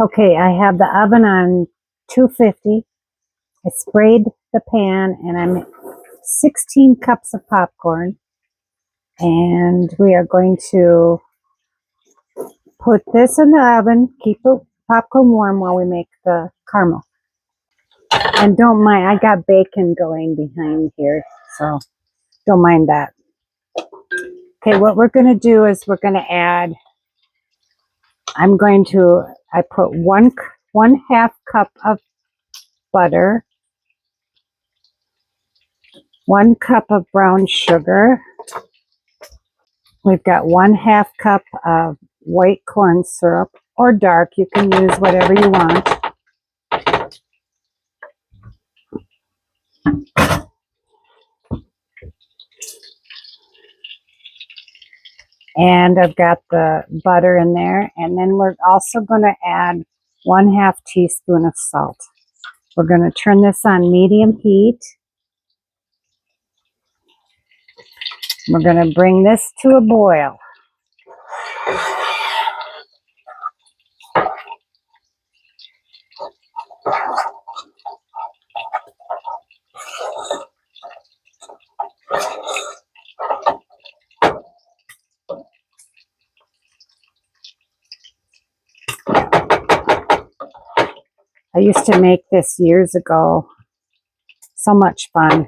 Okay, I have the oven on 250. I sprayed the pan and I'm 16 cups of popcorn. And we are going to put this in the oven, keep the popcorn warm while we make the caramel. And don't mind, I got bacon going behind here, so don't mind that. Okay, what we're going to do is we're going to add, I put one half cup of butter, 1 cup of brown sugar. We've got 1/2 cup of white corn syrup or dark. You can use whatever you want. And I've got the butter in there. And then we're also going to add 1/2 teaspoon of salt. We're going to turn this on medium heat. We're going to bring this to a boil. I used to make this years ago. So much fun.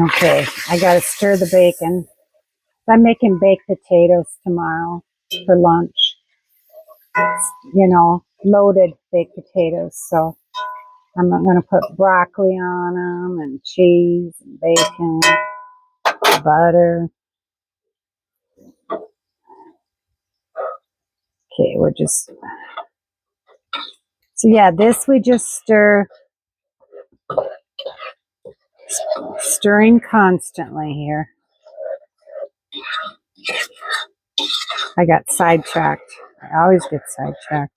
Okay, I got to stir the bacon. I'm making baked potatoes tomorrow for lunch. You know, loaded baked potatoes. So I'm going to put broccoli on them and cheese and bacon, butter. Okay, so yeah, this we just stirring constantly here. I got sidetracked. I always get sidetracked.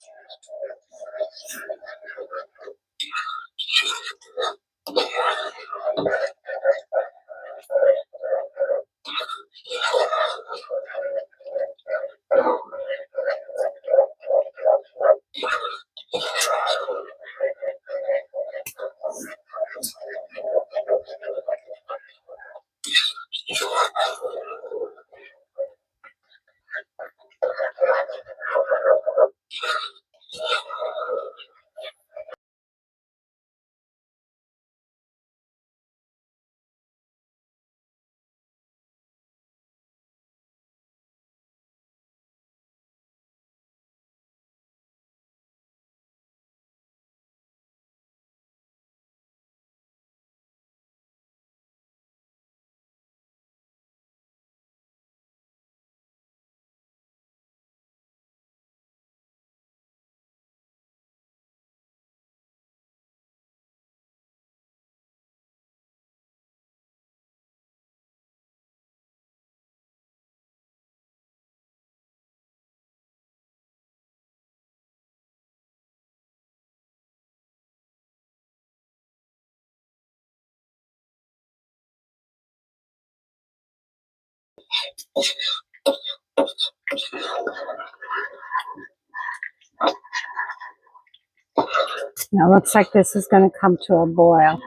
Now it looks like this is going to come to a boil.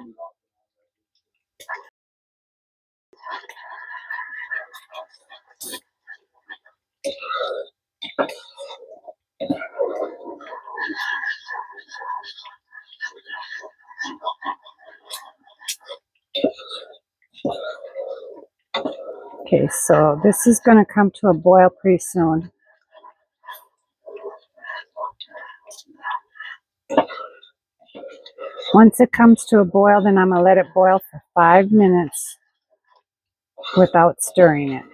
Okay, so this is going to come to a boil pretty soon. Once it comes to a boil, then I'm going to let it boil for 5 minutes without stirring it.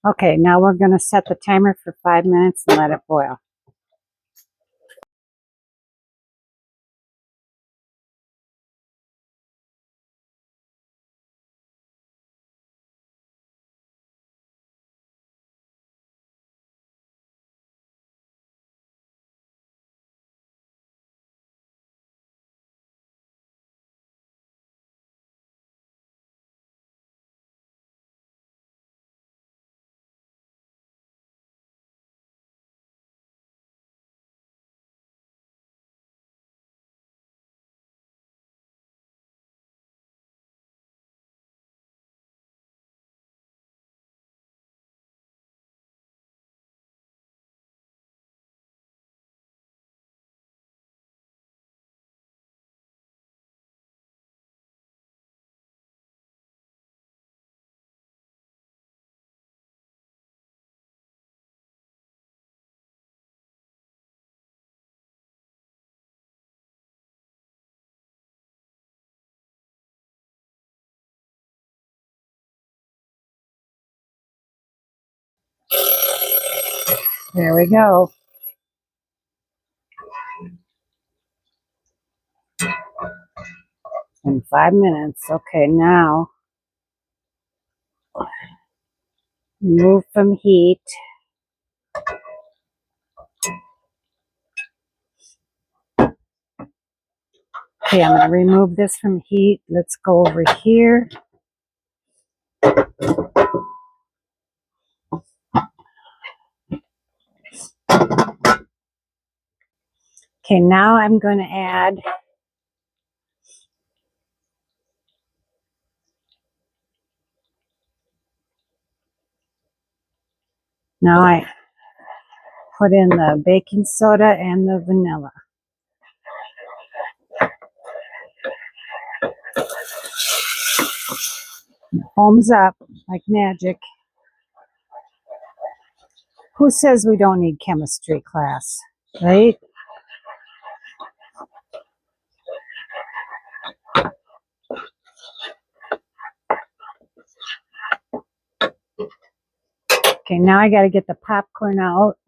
Okay, now we're going to set the timer for 5 minutes and let it boil. There we go. In 5 minutes. Okay, now remove from heat. Okay, I'm going to remove this from heat. Let's go over here. Okay, now I'm going to add now I put in the baking soda and the vanilla. It foams up like magic. Who says we don't need chemistry class, right? Okay, now I got to get the popcorn out.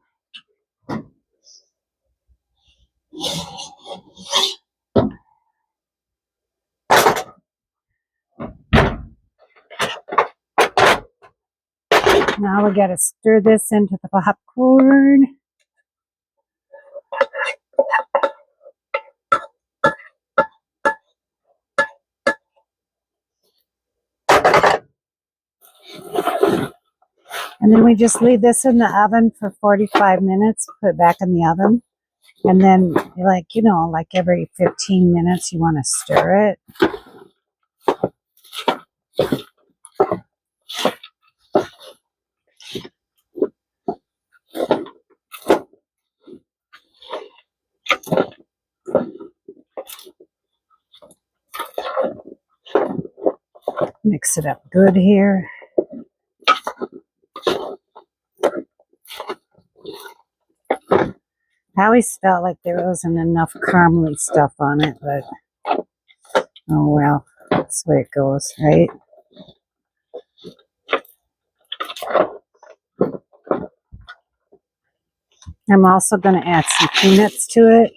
Now we got to stir this into the popcorn. And then we just leave this in the oven for 45 minutes, put it back in the oven. And then, like every 15 minutes, you want to stir it. Mix it up good here. I always felt like there wasn't enough caramely stuff on it, but oh well, that's the way it goes, right? I'm also going to add some peanuts to it.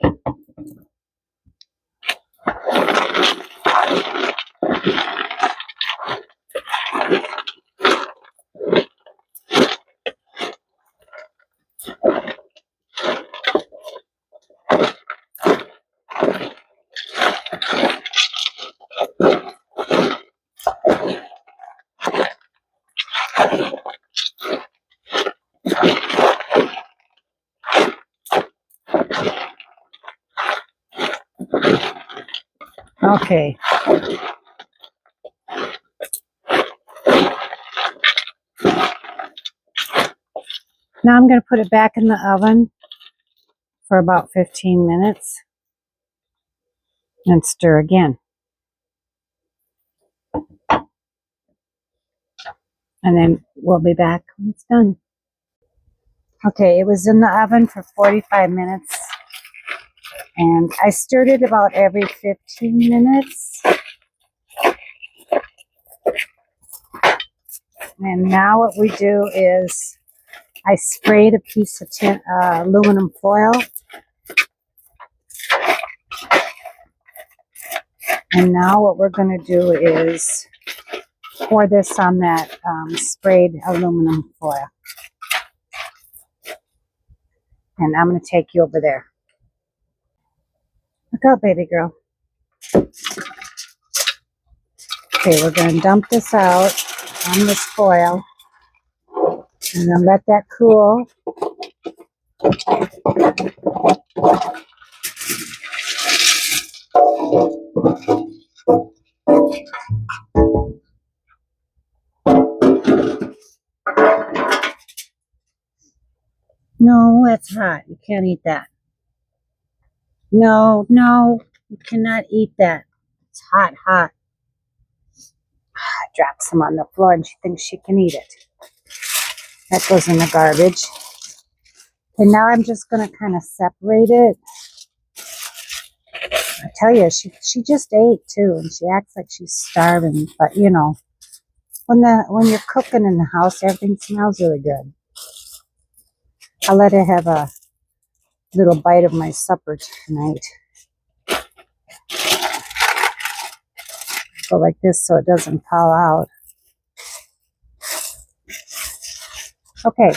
Okay. Now I'm going to put it back in the oven for about 15 minutes and stir again. And then we'll be back when it's done. Okay, it was in the oven for 45 minutes. And I stirred it about every 15 minutes. And now what we do is I sprayed a piece of aluminum foil. And now what we're going to do is pour this on that sprayed aluminum foil. And I'm going to take you over there. Look out, baby girl. Okay, we're going to dump this out on this foil. And then let that cool. No, it's hot. You can't eat that. No, you cannot eat that. It's hot, hot. I dropped some on the floor and she thinks she can eat it. That goes in the garbage. Okay, now I'm just going to kind of separate it. I tell you, she just ate too, and she acts like she's starving. But when you're cooking in the house, everything smells really good. I'll let it have a little bite of my supper tonight. Go like this so it doesn't fall out. Okay.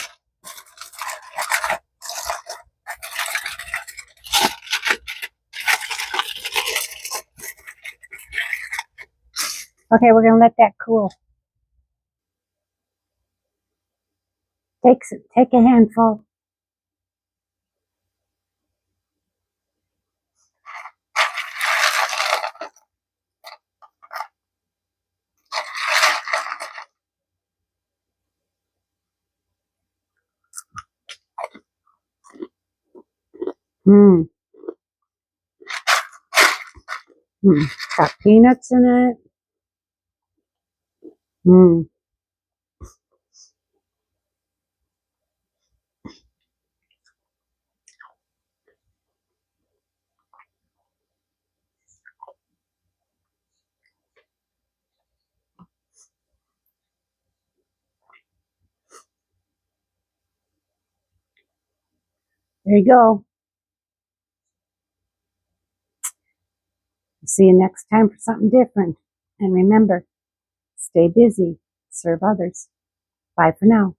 Okay, we're going to let that cool. Take a handful. Mmm. Got peanuts in it. Mmm. There you go. See you next time for something different. And remember, stay busy, serve others. Bye for now.